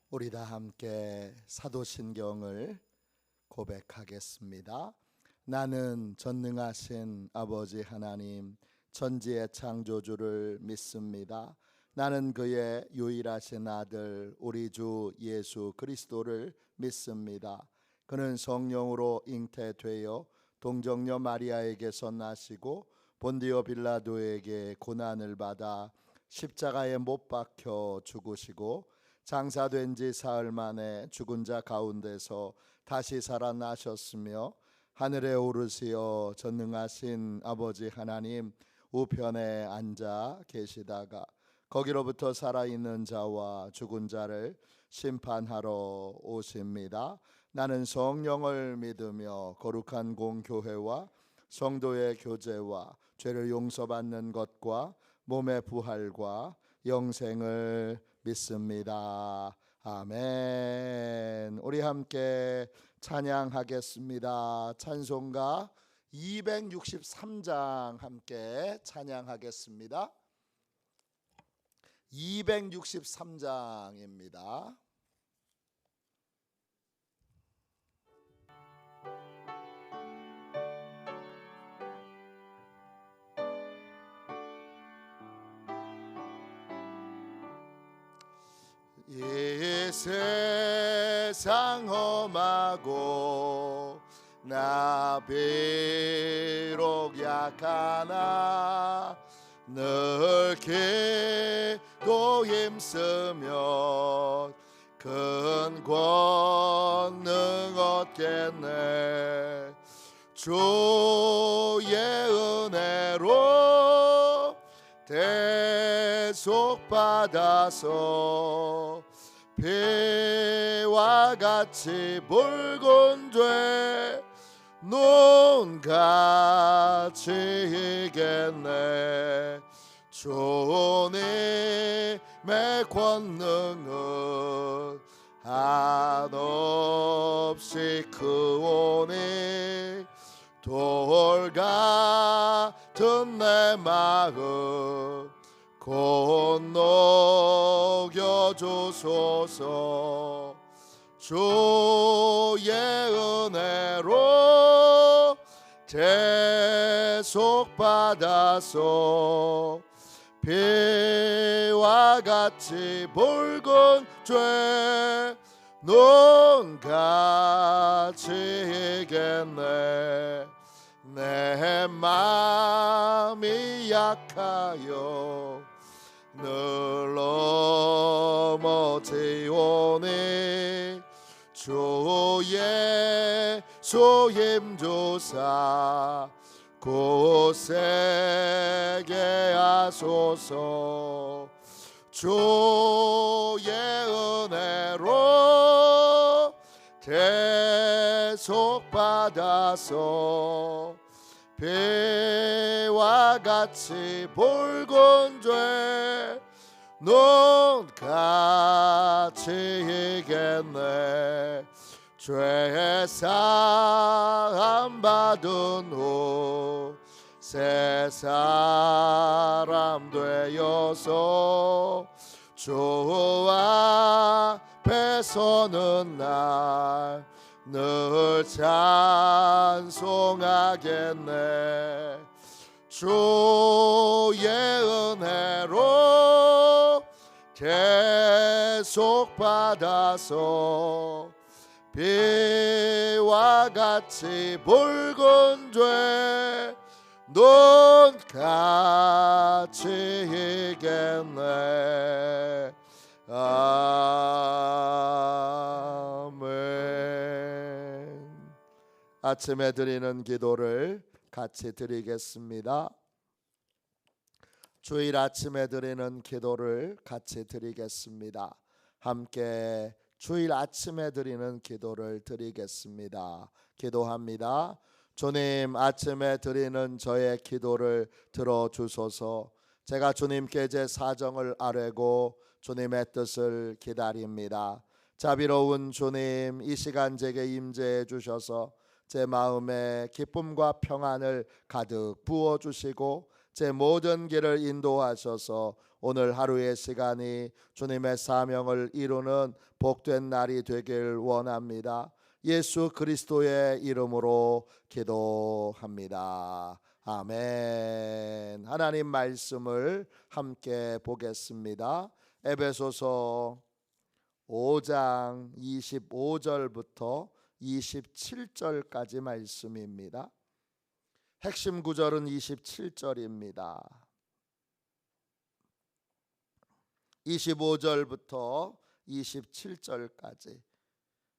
우리 다 함께 사도신경을 고백하겠습니다. 나는 전능하신 아버지 하나님 천지의 창조주를 믿습니다. 나는 그의 유일하신 아들 우리 주 예수 그리스도를 믿습니다. 그는 성령으로 잉태되어 동정녀 마리아에게서 나시고 본디오 빌라도에게 고난을 받아 십자가에 못 박혀 죽으시고 장사된 지 사흘 만에 죽은 자 가운데서 다시 살아나셨으며 하늘에 오르시어 전능하신 아버지 하나님 우편에 앉아 계시다가 거기로부터 살아있는 자와 죽은 자를 심판하러 오십니다. 나는 성령을 믿으며 거룩한 공교회와 성도의 교제와 죄를 용서받는 것과 몸의 부활과 영생을 믿습니다. 아멘. 우리 함께 찬양하겠습니다. 찬송가 263장 함께 찬양하겠습니다. 263장입니다. 이 세상 험하고 나 비록 약하나 늘 기도 힘쓰면 큰 권능 얻겠네. 주의 은혜로 대속받아서 피와 같이 붉은 죄 눈같이 이겼네. 주님의 권능은 한없이 크오니 돌 같은 내 마음 곧 녹여주소서. 주의 은혜로 대속받아서 피와 같이 붉은 죄 눈같이 이겼네. 내 마음이 약하여 늘 넘어지오니 주 예수 힘주사 굳세게 하소서. 주의 은혜로 대속받아서 피와 같이 붉은 죄 눈같이 이겼네. 죄 사함 받은 후 새 사람 되어서 주 앞에 서는 날 늘 찬송하겠네. 주의 은혜로 대속받아서 피와 같이 붉은 죄 눈같이 이겼네. 아멘. 아침에 드리는 기도를 같이 드리겠습니다. 주일 아침에 드리는 기도를 같이 드리겠습니다. 함께 주일 아침에 드리는 기도를 드리겠습니다. 기도합니다. 주님, 아침에 드리는 저의 기도를 들어주소서. 제가 주님께 제 사정을 아뢰고 주님의 뜻을 기다립니다. 자비로운 주님, 이 시간 제게 임재해 주셔서 제 마음에 기쁨과 평안을 가득 부어주시고 제 모든 길을 인도하셔서 오늘 하루의 시간이 주님의 사명을 이루는 복된 날이 되길 원합니다. 예수 그리스도의 이름으로 기도합니다. 아멘. 하나님 말씀을 함께 보겠습니다. 에베소서 5장 25절부터 27절까지 말씀입니다. 핵심 구절은 27절입니다. 25절부터 27절까지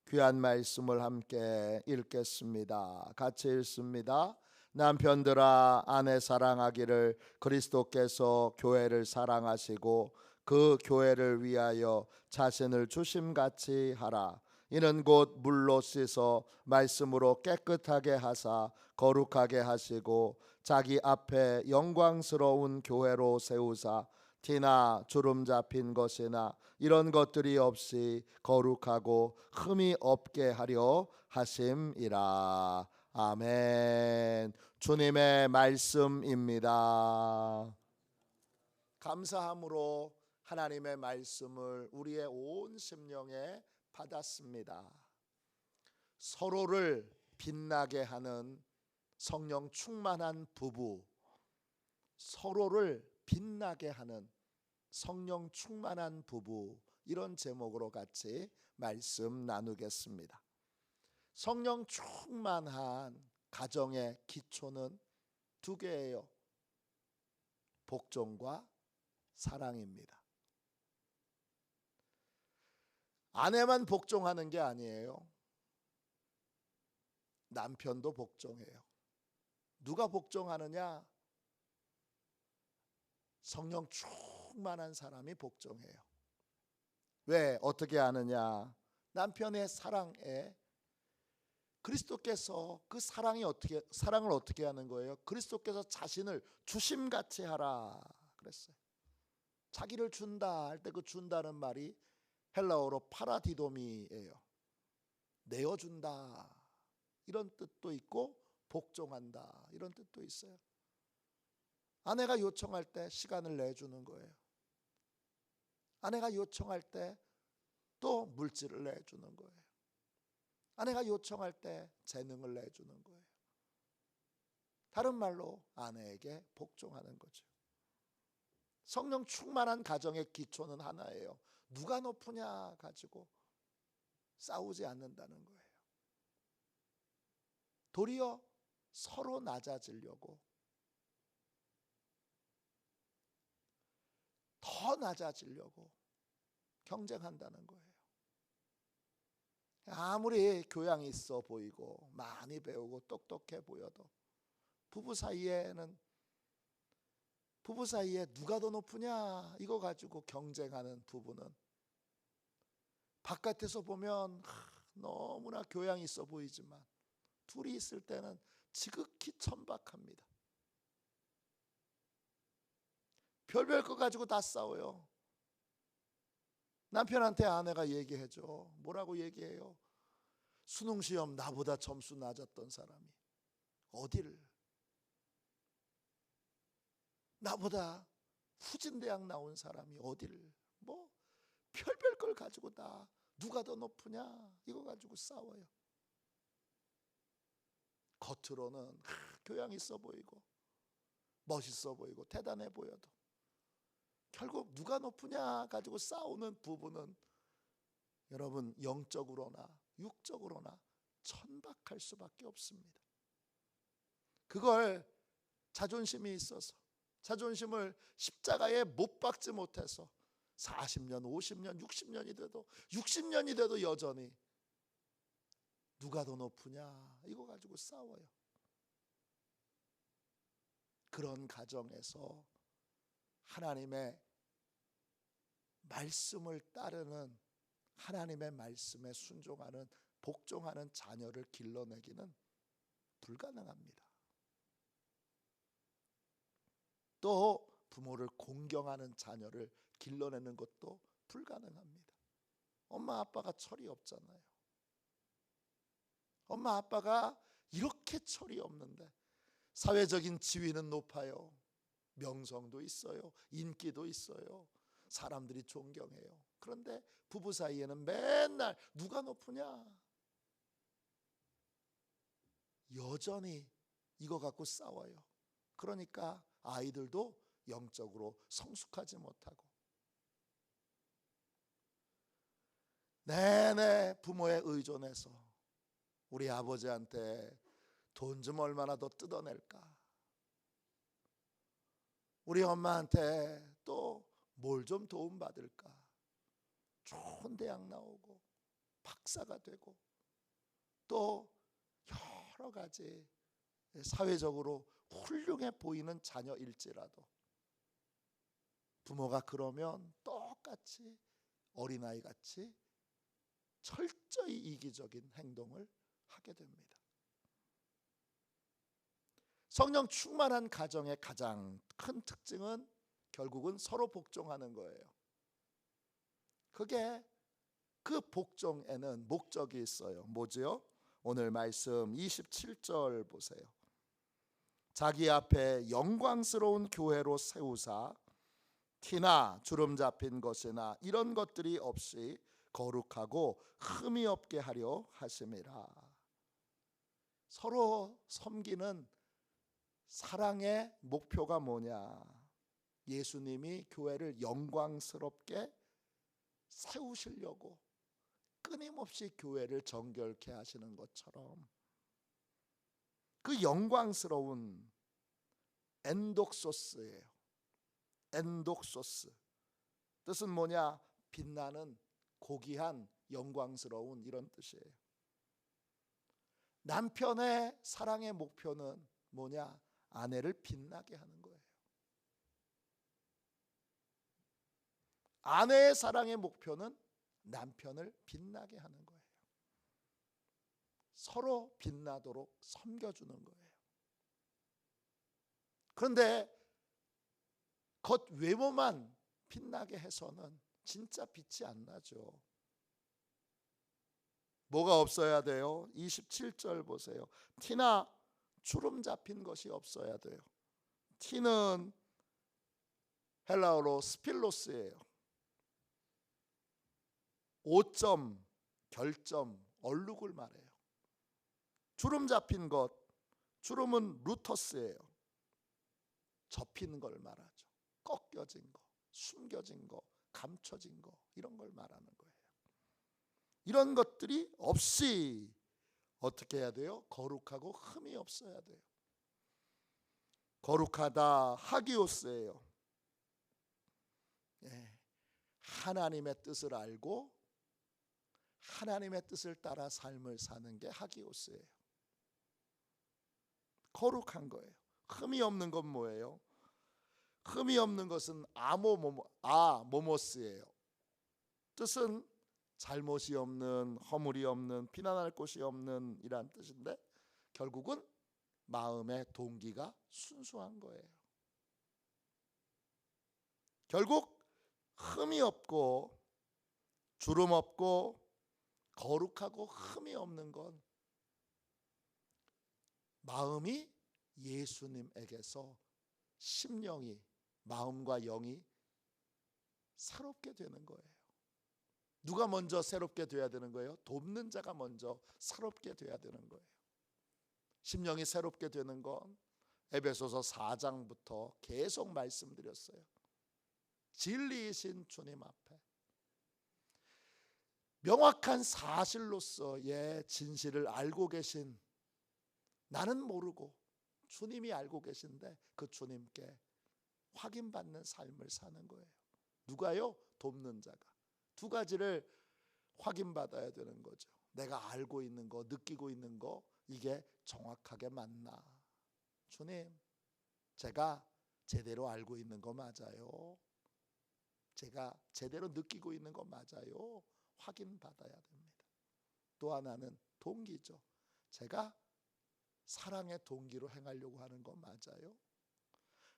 귀한 말씀을 함께 읽겠습니다. 같이 읽습니다. 남편들아, 아내 사랑하기를 그리스도께서 교회를 사랑하시고 그 교회를 위하여 자신을 주심같이 하라. 이는 곧 물로 씻어 말씀으로 깨끗하게 하사 거룩하게 하시고 자기 앞에 영광스러운 교회로 세우사 티나 주름 잡힌 것이나 이런 것들이 없이 거룩하고 흠이 없게 하려 하심이라. 아멘. 주님의 말씀입니다. 감사함으로 하나님의 말씀을 우리의 온 심령에 받았습니다. 서로를 빛나게 하는 성령 충만한 부부, 서로를 빛나게 하는 성령 충만한 부부, 이런 제목으로 같이 말씀 나누겠습니다. 성령 충만한 가정의 기초는 두 개예요. 복종과 사랑입니다. 아내만 복종하는 게 아니에요. 남편도 복종해요. 누가 복종하느냐? 성령 충만한 사람이 복종해요. 왜? 어떻게 하느냐? 남편의 사랑에 그리스도께서 그 사랑을 어떻게 하는 거예요? 그리스도께서 자신을 주심같이 하라 그랬어요. 자기를 준다 할 때 그 준다는 말이 헬라어로 파라디도미예요. 내어준다 이런 뜻도 있고 복종한다 이런 뜻도 있어요. 아내가 요청할 때 시간을 내주는 거예요. 아내가 요청할 때 또 물질을 내주는 거예요. 아내가 요청할 때 재능을 내주는 거예요. 다른 말로 아내에게 복종하는 거죠. 성령 충만한 가정의 기초는 하나예요. 누가 높으냐 가지고 싸우지 않는다는 거예요. 도리어 서로 낮아지려고, 더 낮아지려고 경쟁한다는 거예요. 아무리 교양이 있어 보이고 많이 배우고 똑똑해 보여도 부부 사이에 누가 더 높으냐 이거 가지고 경쟁하는 부부는 바깥에서 보면 너무나 교양이 있어 보이지만 둘이 있을 때는 지극히 천박합니다. 별별 거 가지고 다 싸워요. 남편한테 아내가 얘기해줘. 뭐라고 얘기해요? 수능시험 나보다 점수 낮았던 사람이 어디를, 나보다 후진대학 나온 사람이 어디를, 뭐 별별 걸 가지고 다 누가 더 높으냐 이거 가지고 싸워요. 겉으로는 교양 있어 보이고 멋있어 보이고 대단해 보여도 결국 누가 높으냐 가지고 싸우는 부부는 여러분 영적으로나 육적으로나 천박할 수밖에 없습니다. 그걸 자존심이 있어서 자존심을 십자가에 못 박지 못해서 40년, 50년, 60년이 돼도 여전히 누가 더 높으냐 이거 가지고 싸워요. 그런 가정에서 하나님의 말씀을 따르는, 하나님의 말씀에 순종하는, 복종하는 자녀를 길러내기는 불가능합니다. 또 부모를 공경하는 자녀를 길러내는 것도 불가능합니다. 엄마 아빠가 철이 없잖아요. 엄마 아빠가 이렇게 철이 없는데 사회적인 지위는 높아요. 명성도 있어요. 인기도 있어요. 사람들이 존경해요. 그런데 부부 사이에는 맨날 누가 높으냐? 여전히 이거 갖고 싸워요. 그러니까 아이들도 영적으로 성숙하지 못하고 내내 부모에 의존해서 우리 아버지한테 돈 좀 얼마나 더 뜯어낼까? 우리 엄마한테 또 뭘 좀 도움받을까? 좋은 대학 나오고 박사가 되고 또 여러 가지 사회적으로 훌륭해 보이는 자녀일지라도 부모가 그러면 똑같이 어린아이같이 철저히 이기적인 행동을 하게 됩니다. 성령 충만한 가정의 가장 큰 특징은 결국은 서로 복종하는 거예요. 그게 그 복종에는 목적이 있어요. 뭐지요? 오늘 말씀 27절 보세요. 자기 앞에 영광스러운 교회로 세우사 티나 주름 잡힌 것이나 이런 것들이 없이 거룩하고 흠이 없게 하려 하심이라. 서로 섬기는 사랑의 목표가 뭐냐? 예수님이 교회를 영광스럽게 세우시려고 끊임없이 교회를 정결케 하시는 것처럼 그 영광스러운 엔독소스예요. 엔독소스 뜻은 뭐냐? 빛나는 고귀한 영광스러운 이런 뜻이에요. 남편의 사랑의 목표는 뭐냐? 아내를 빛나게 하는 거예요. 아내의 사랑의 목표는 남편을 빛나게 하는 거예요. 서로 빛나도록 섬겨주는 거예요. 그런데 겉 외모만 빛나게 해서는 진짜 빛이 안 나죠. 뭐가 없어야 돼요? 27절 보세요. 티나 주름 잡힌 것이 없어야 돼요. 티는 헬라어로 스필로스예요. 오점, 결점, 얼룩을 말해요. 주름 잡힌 것, 주름은 루터스예요. 접히는 걸 말하죠. 꺾여진 거, 숨겨진 거, 감춰진 거, 이런 걸 말하는 거예요. 이런 것들이 없이 어떻게 해야 돼요? 거룩하고 흠이 없어야 돼요. 거룩하다 하기오스예요. 하나님의 뜻을 알고 하나님의 뜻을 따라 삶을 사는 게 하기오스예요. 거룩한 거예요. 흠이 없는 건 뭐예요? 흠이 없는 것은 모모스예요. 뜻은 잘못이 없는, 허물이 없는, 비난할 곳이 없는 이란 뜻인데 결국은 마음의 동기가 순수한 거예요. 결국 흠이 없고 주름 없고 거룩하고 흠이 없는 건 마음이 예수님에게서 심령이, 마음과 영이 새롭게 되는 거예요. 누가 먼저 새롭게 돼야 되는 거예요? 돕는 자가 먼저 새롭게 돼야 되는 거예요. 심령이 새롭게 되는 건 에베소서 4장부터 계속 말씀드렸어요. 진리이신 주님 앞에 명확한 사실로서의 진실을 알고 계신, 나는 모르고 주님이 알고 계신데 그 주님께 확인받는 삶을 사는 거예요. 누가요? 돕는 자가. 두 가지를 확인받아야 되는 거죠. 내가 알고 있는 거, 느끼고 있는 거, 이게 정확하게 맞나? 주님, 제가 제대로 알고 있는 거 맞아요? 제가 제대로 느끼고 있는 거 맞아요? 확인받아야 됩니다. 또 하나는 동기죠. 제가 사랑의 동기로 행하려고 하는 거 맞아요?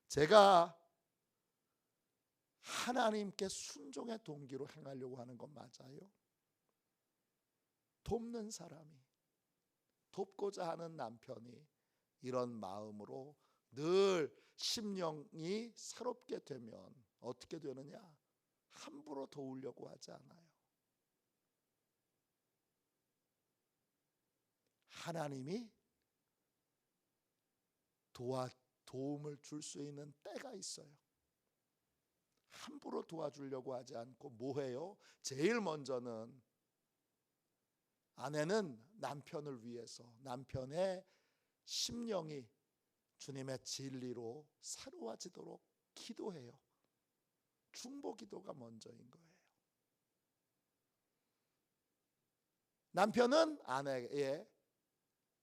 제가 하나님께 순종의 동기로 행하려고 하는 건 맞아요? 돕는 사람이, 돕고자 하는 남편이 이런 마음으로 늘 심령이 새롭게 되면 어떻게 되느냐? 함부로 도우려고 하지 않아요. 하나님이 도움을 줄 수 있는 때가 있어요. 함부로 도와주려고 하지 않고 뭐 해요? 제일 먼저는 아내는 남편을 위해서 남편의 심령이 주님의 진리로 새로워지도록 기도해요. 중보 기도가 먼저인 거예요. 남편은 아내의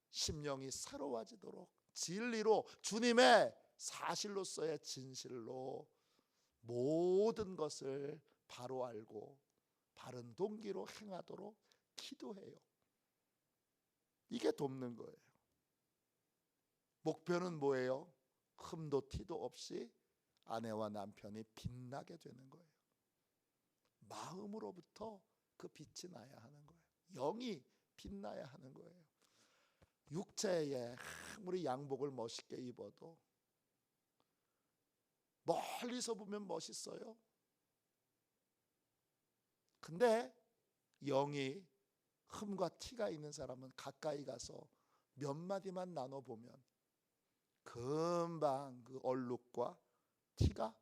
심령이 새로워지도록 진리로 주님의 사실로서의 진실로 모든 것을 바로 알고 바른 동기로 행하도록 기도해요. 이게 돕는 거예요. 목표는 뭐예요? 흠도 티도 없이 아내와 남편이 빛나게 되는 거예요. 마음으로부터 그 빛이 나야 하는 거예요. 영이 빛나야 하는 거예요. 육체에 아무리 양복을 멋있게 입어도 멀리서 보면 멋있어요. 근데 영이 흠과 티가 있는 사람은 가까이 가서 몇 마디만 나눠보면 금방 그 얼룩과 티가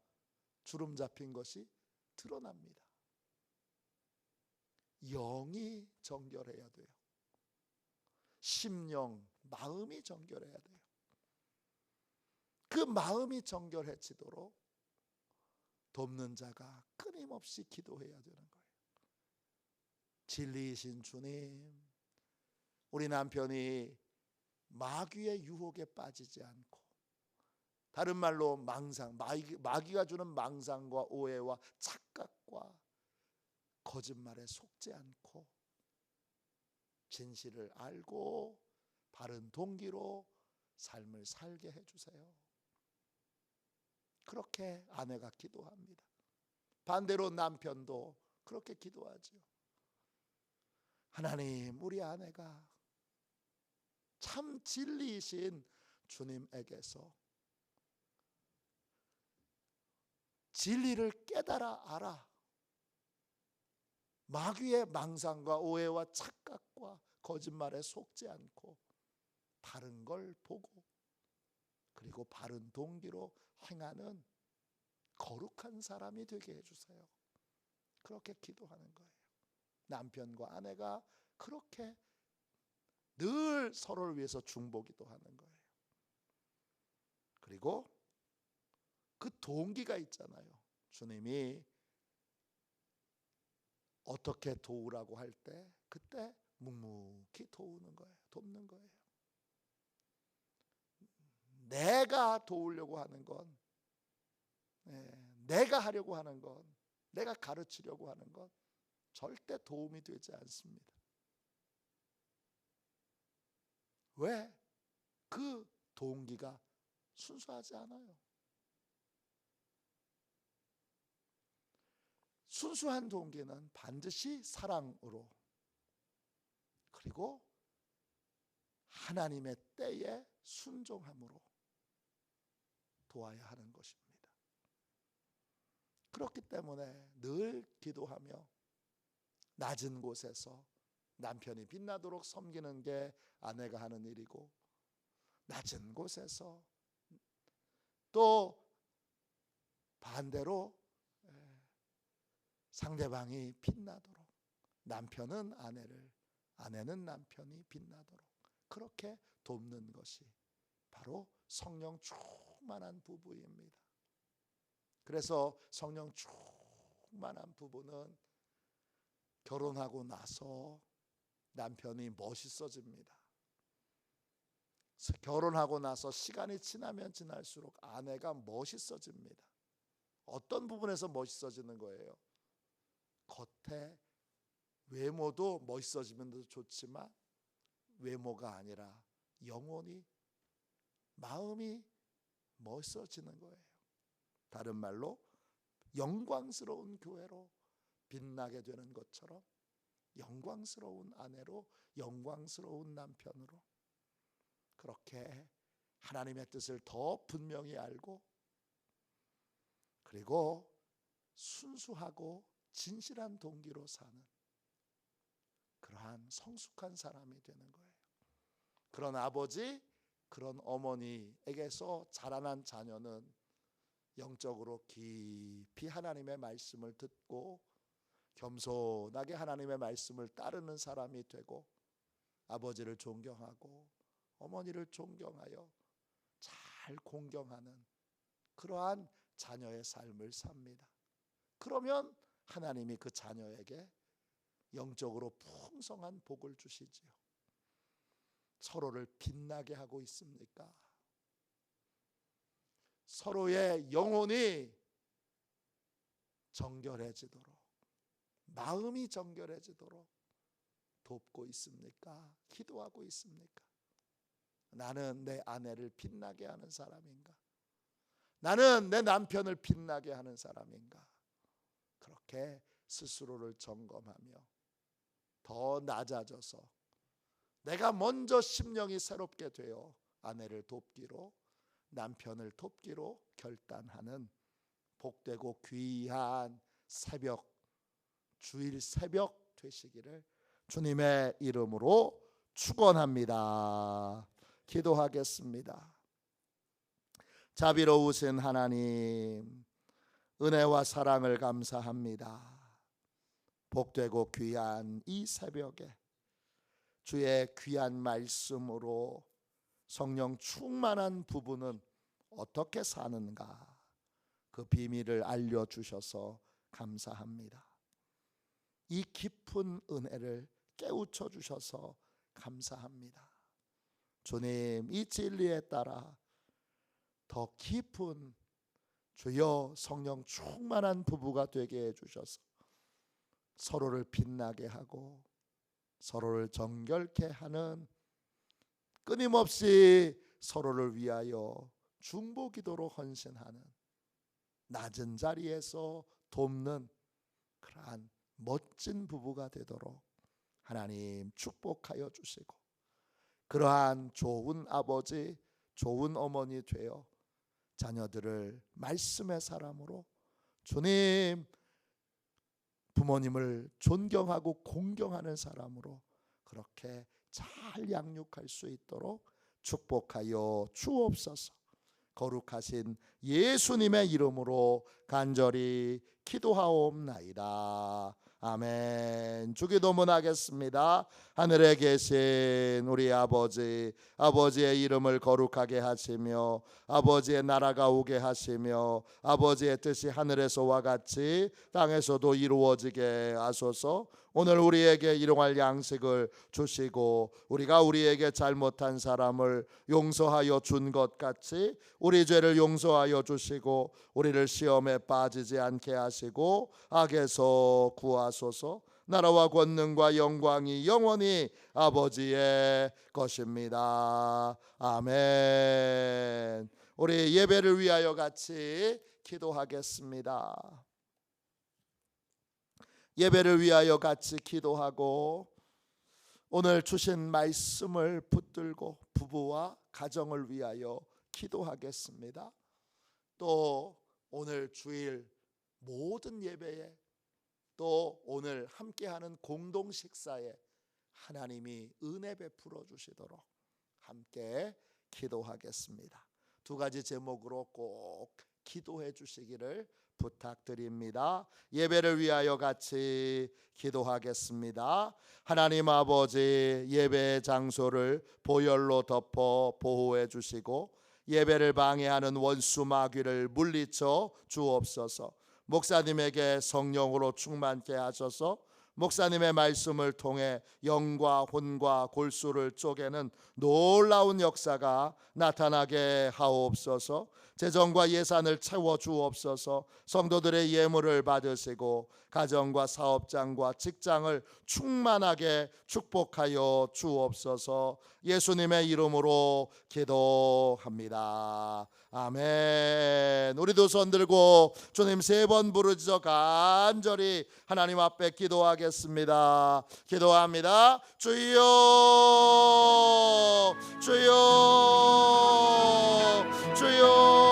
주름 잡힌 것이 드러납니다. 영이 정결해야 돼요. 심령, 마음이 정결해야 돼요. 그 마음이 정결해지도록 돕는 자가 끊임없이 기도해야 되는 거예요. 진리이신 주님, 우리 남편이 마귀의 유혹에 빠지지 않고, 다른 말로 마귀가 주는 망상과 오해와 착각과 거짓말에 속지 않고 진실을 알고 바른 동기로 삶을 살게 해주세요. 그렇게 아내가 기도합니다. 반대로 남편도 그렇게 기도하죠. 하나님, 우리 아내가 참 진리이신 주님에게서 진리를 깨달아 알아 마귀의 망상과 오해와 착각과 거짓말에 속지 않고 바른 걸 보고 그리고 바른 동기로 행하는 거룩한 사람이 되게 해주세요. 그렇게 기도하는 거예요. 남편과 아내가 그렇게 늘 서로를 위해서 중보기도 하는 거예요. 그리고 그 동기가 있잖아요. 주님이 어떻게 도우라고 할 때 그때 묵묵히 도우는 거예요. 돕는 거예요. 내가 도우려고 하는 건, 내가 하려고 하는 건, 내가 가르치려고 하는 건 절대 도움이 되지 않습니다. 왜? 그 동기가 순수하지 않아요. 순수한 동기는 반드시 사랑으로 그리고 하나님의 때에 순종함으로 도와야 하는 것입니다. 그렇기 때문에 늘 기도하며 낮은 곳에서 남편이 빛나도록 섬기는 게 아내가 하는 일이고, 낮은 곳에서 또 반대로 상대방이 빛나도록, 남편은 아내를, 아내는 남편이 빛나도록 그렇게 돕는 것이 바로 성령 충만한 부부입니다. 그래서 성령 충만한 부부는 결혼하고 나서 남편이 멋있어집니다. 결혼하고 나서 시간이 지나면 지날수록 아내가 멋있어집니다. 어떤 부분에서 멋있어지는 거예요? 겉에 외모도 멋있어지면 좋지만 외모가 아니라 영혼이, 마음이 멋있어지는 거예요. 다른 말로 영광스러운 교회로 빛나게 되는 것처럼 영광스러운 아내로, 영광스러운 남편으로 그렇게 하나님의 뜻을 더 분명히 알고 그리고 순수하고 진실한 동기로 사는 그러한 성숙한 사람이 되는 거예요. 그런 아버지, 그런 어머니에게서 자라난 자녀는 영적으로 깊이 하나님의 말씀을 듣고 겸손하게 하나님의 말씀을 따르는 사람이 되고 아버지를 존경하고 어머니를 존경하여 잘 공경하는 그러한 자녀의 삶을 삽니다. 그러면 하나님이 그 자녀에게 영적으로 풍성한 복을 주시지요. 서로를 빛나게 하고 있습니까? 서로의 영혼이 정결해지도록, 마음이 정결해지도록 돕고 있습니까? 기도하고 있습니까? 나는 내 아내를 빛나게 하는 사람인가? 나는 내 남편을 빛나게 하는 사람인가? 그렇게 스스로를 점검하며 더 낮아져서 내가 먼저 심령이 새롭게 되어 아내를 돕기로, 남편을 돕기로 결단하는 복되고 귀한 새벽, 주일 새벽 되시기를 주님의 이름으로 축원합니다. 기도하겠습니다. 자비로우신 하나님, 은혜와 사랑을 감사합니다. 복되고 귀한 이 새벽에 주의 귀한 말씀으로 성령 충만한 부부는 어떻게 사는가, 그 비밀을 알려주셔서 감사합니다. 이 깊은 은혜를 깨우쳐 주셔서 감사합니다. 주님, 이 진리에 따라 더 깊은 주여 성령 충만한 부부가 되게 해주셔서 서로를 빛나게 하고 서로를 정결케 하는, 끊임없이 서로를 위하여 중보기도로 헌신하는, 낮은 자리에서 돕는 그러한 멋진 부부가 되도록 하나님 축복하여 주시고, 그러한 좋은 아버지, 좋은 어머니 되어 자녀들을 말씀의 사람으로, 주님 부모님을 존경하고 공경하는 사람으로 그렇게 잘 양육할 수 있도록 축복하여 주옵소서. 거룩하신 예수님의 이름으로 간절히 기도하옵나이다. 아멘. 주기도문 하겠습니다. 하늘에 계신 우리 아버지, 아버지의 이름을 거룩하게 하시며 아버지의 나라가 오게 하시며 아버지의 뜻이 하늘에서와 같이 땅에서도 이루어지게 하소서. 오늘 우리에게 일용할 양식을 주시고 우리가 우리에게 잘못한 사람을 용서하여 준 것 같이 우리 죄를 용서하여 주시고 우리를 시험에 빠지지 않게 하시고 악에서 구하소서. 나라와 권능과 영광이 영원히 아버지의 것입니다. 아멘. 우리 예배를 위하여 같이 기도하겠습니다. 예배를 위하여 같이 기도하고 오늘 주신 말씀을 붙들고 부부와 가정을 위하여 기도하겠습니다. 또 오늘 주일 모든 예배에, 또 오늘 함께하는 공동 식사에 하나님이 은혜 베풀어 주시도록 함께 기도하겠습니다. 두 가지 제목으로 꼭 기도해 주시기를 부탁드립니다. 예배를 위하여 같이 기도하겠습니다. 하나님 아버지, 예배의 장소를 보혈로 덮어 보호해 주시고 예배를 방해하는 원수 마귀를 물리쳐 주옵소서. 목사님에게 성령으로 충만케 하셔서 목사님의 말씀을 통해 영과 혼과 골수를 쪼개는 놀라운 역사가 나타나게 하옵소서. 재정과 예산을 채워 주옵소서. 성도들의 예물을 받으시고 가정과 사업장과 직장을 충만하게 축복하여 주옵소서. 예수님의 이름으로 기도합니다. 아멘. 우리 두 손 들고 주님 3번 부르짖어 간절히 하나님 앞에 기도하겠습니다. 기도합니다. 주여, 주여, 주여.